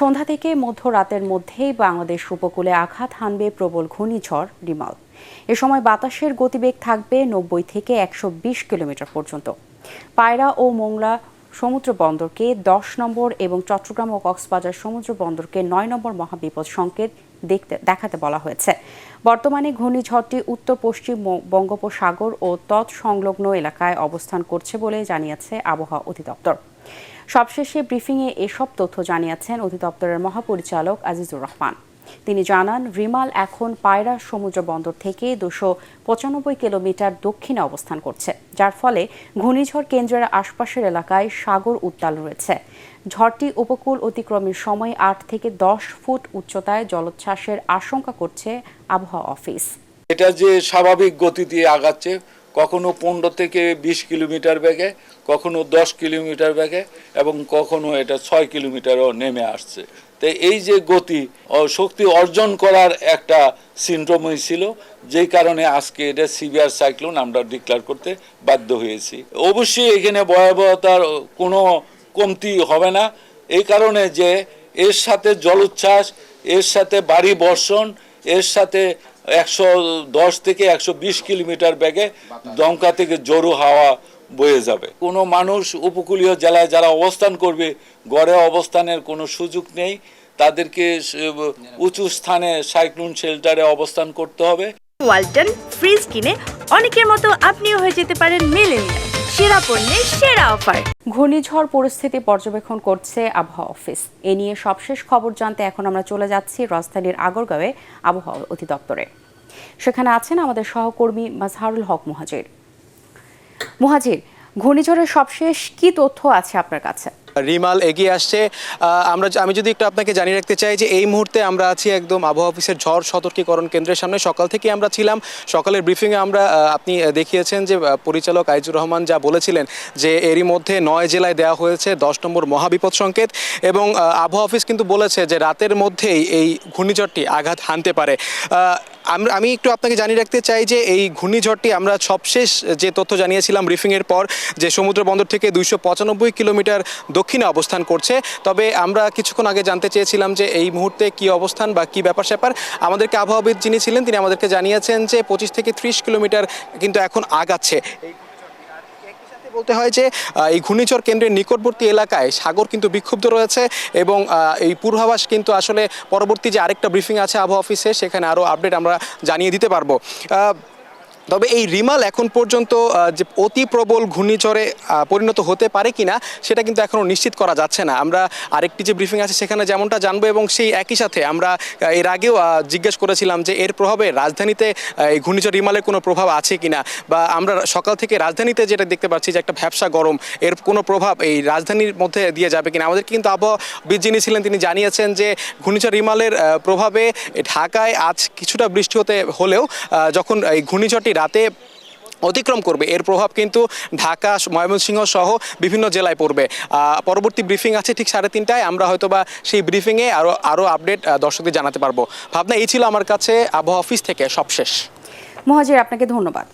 সন্ধ্যা থেকে মধ্যরাতের মধ্যেই বাংলাদেশ উপকূলে আঘাত হানবে প্রবল ঘূর্ণিঝড় রিমাল। এ সময় বাতাসের গতিবেগ থাকবে 90 থেকে 120 কিলোমিটার পর্যন্ত। পায়রা ও মোংলা সমুদ্র বন্দরকে 10 নম্বর এবং চট্টগ্রাম ও কক্সবাজার সমুদ্র বন্দরকে 9 নম্বর মহাবিপদ সংকেত দেখাতে বলা হয়েছে। বর্তমানে ঘূর্ণিঝড়টি উত্তর পশ্চিম বঙ্গোপসাগর ও তৎসংলগ্ন এলাকায় অবস্থান করছে বলে জানিয়েছে আবহাওয়া অধিদপ্তর। সবশেষে ব্রিফিংয়ে এসব তথ্য জানিয়েছেন অধিদপ্তরের মহাপরিচালক আজিজুর রহমান। তিনি জানান, রিমাল এখন পায়রা সমুদ্র বন্দর থেকে 295 কিলোমিটার দক্ষিণে অবস্থান করছে, যার ফলে ঘূর্ণিঝড় কেন্দ্রের আশপাশের এলাকায় সাগর উত্তাল রয়েছে। ঝড়টি উপকূল অতিক্রমের সময় 8 থেকে 10 ফুট উচ্চতায় জলোচ্ছ্বাসের আশঙ্কা করছে আবহাওয়া অফিস। এটা যে স্বাভাবিক গতি দিয়ে আগাচ্ছে, কখনো 15 থেকে 20 কিলোমিটার বেগে, কখনো 10 কিলোমিটার বেগে এবং কখনো এটা 6 কিলোমিটারও নেমে আসছে। তো এই যে গতি শক্তি অর্জন করার একটা সিনড্রোমই ছিল, যেই কারণে আজকে এটা সিভিয়ার সাইক্লোন আমরা ডিক্লেয়ার করতে বাধ্য হয়েছি। অবশ্যই এখানে ভয়াবহতার কোনো কমতি হবে না, এই কারণে যে এর সাথে জলোচ্ছ্বাস, এর সাথে ভারী বর্ষণ, এর সাথে 110 থেকে 120 কিলোমিটার বেগে দমকা থেকে জোরো হাওয়া বয়ে যাবে। কোনো মানুষ উপকূলীয় জেলায় যারা অবস্থান করবে, গড়ে অবস্থানের কোনো সুযোগ নেই, তাদেরকে উঁচু স্থানে সাইক্লোন শেল্টারে অবস্থান করতে হবে। ওয়ালটন ফ্রিজ কিনে অনেকের মতো আপনিও হয়ে যেতে পারেন মিলেনিয়াল। সেরা পণ্যের সেরা অফার। ঘূর্ণিঝড় পরিস্থিতি পর্যবেক্ষণ করছে আবহাওয়া অফিস। এ নিয়ে সবশেষ খবর জানতে এখন আমরা চলে যাচ্ছি রাজধানীর আগরগাঁওয়ে আবহাওয়া অধিদপ্তরে। সেখানে আছেন আমাদের সহকর্মী মাজহারুল হক মুহাজির। মুহাজির, ঘূর্ণিঝড়ের সবশেষ কি তথ্য আছে আপনার কাছে? রিমাল এগিয়ে আসছে। আমি যদি একটু আপনাকে জানিয়ে রাখতে চাই যে এই মুহূর্তে আমরা আছি একদম আবহাওয়া অফিসের ঝড় সতর্কীকরণ কেন্দ্রের সামনে। সকাল থেকে আমরা ছিলাম। সকালের ব্রিফিংয়ে আপনি দেখিয়েছেন যে পরিচালক আইজুর রহমান যা বলেছিলেন যে এরই মধ্যে 9 জেলায় দেওয়া হয়েছে 10 নম্বর মহাবিপদ সংকেত, এবং আবহাওয়া অফিস কিন্তু বলেছে যে রাতের মধ্যেই এই ঘূর্ণিঝড়টি আঘাত হানতে পারে। আমি একটু আপনাকে জানিয়ে রাখতে চাই যে এই ঘূর্ণিঝড়টি আমরা সবশেষ যে তথ্য জানিয়েছিলাম ব্রিফিংয়ের পর, যে সমুদ্র বন্দর থেকে 295 কিলোমিটার দক্ষিণে অবস্থান করছে। তবে আমরা কিছুক্ষণ আগে জানতে চেয়েছিলাম যে এই মুহূর্তে কি অবস্থান বা কি ব্যাপার স্যাপার। আমাদেরকে আবহাওয়াবিদ যিনি ছিলেন তিনি আমাদেরকে জানিয়েছেন যে 25 থেকে 30 কিলোমিটার কিন্তু এখন আগাচ্ছে। বলতে হয় যে এই ঘূর্ণিঝড় কেন্দ্রের নিকটবর্তী এলাকায় সাগর কিন্তু বিক্ষুব্ধ রয়েছে, এবং এই পূর্বাভাস কিন্তু আসলে পরবর্তী যে আরেকটা ব্রিফিং আছে আবহাওয়া অফিসে, সেখানে আরও আপডেট আমরা জানিয়ে দিতে পারবো। তবে এই রিমাল এখন পর্যন্ত যে অতি প্রবল ঘূর্ণিঝড়ে পরিণত হতে পারে কিনা সেটা কিন্তু এখনও নিশ্চিত করা যাচ্ছে না। আমরা আরেকটি যে ব্রিফিং আছে সেখানে যেমনটা জানবো, এবং সেই একই সাথে আমরা এর আগেও জিজ্ঞেস করেছিলাম যে এর প্রভাবে রাজধানীতে এই ঘূর্ণিঝড় রিমালের কোনো প্রভাব আছে কিনা, বা আমরা সকাল থেকে রাজধানীতে যেটা দেখতে পাচ্ছি যে একটা ভ্যাপসা গরম, এর কোনো প্রভাব এই রাজধানীর মধ্যে দিয়ে যাবে কিনা। আমাদের কিন্তু আবহাওয়াবিদ যিনি ছিলেন তিনি জানিয়েছেন যে ঘূর্ণিঝড় রিমালের প্রভাবে ঢাকায় আজ কিছুটা বৃষ্টি হলেও যখন এই ঘূর্ণিঝড়টি রাতে অতিক্রম করবে এর প্রভাব কিন্তু ঢাকা, ময়মনসিংহ সহ বিভিন্ন জেলায় পড়বে। পরবর্তী ব্রিফিং আছে ঠিক 3:30টায়। আমরা হয়তোবা সেই ব্রিফিংয়ে আরও আপডেট দর্শকদের জানাতে পারবো। ভাবনা এই ছিল আমার কাছে আবহাওয়া অফিস থেকে সবশেষ। মুহাজির, আপনাকে ধন্যবাদ।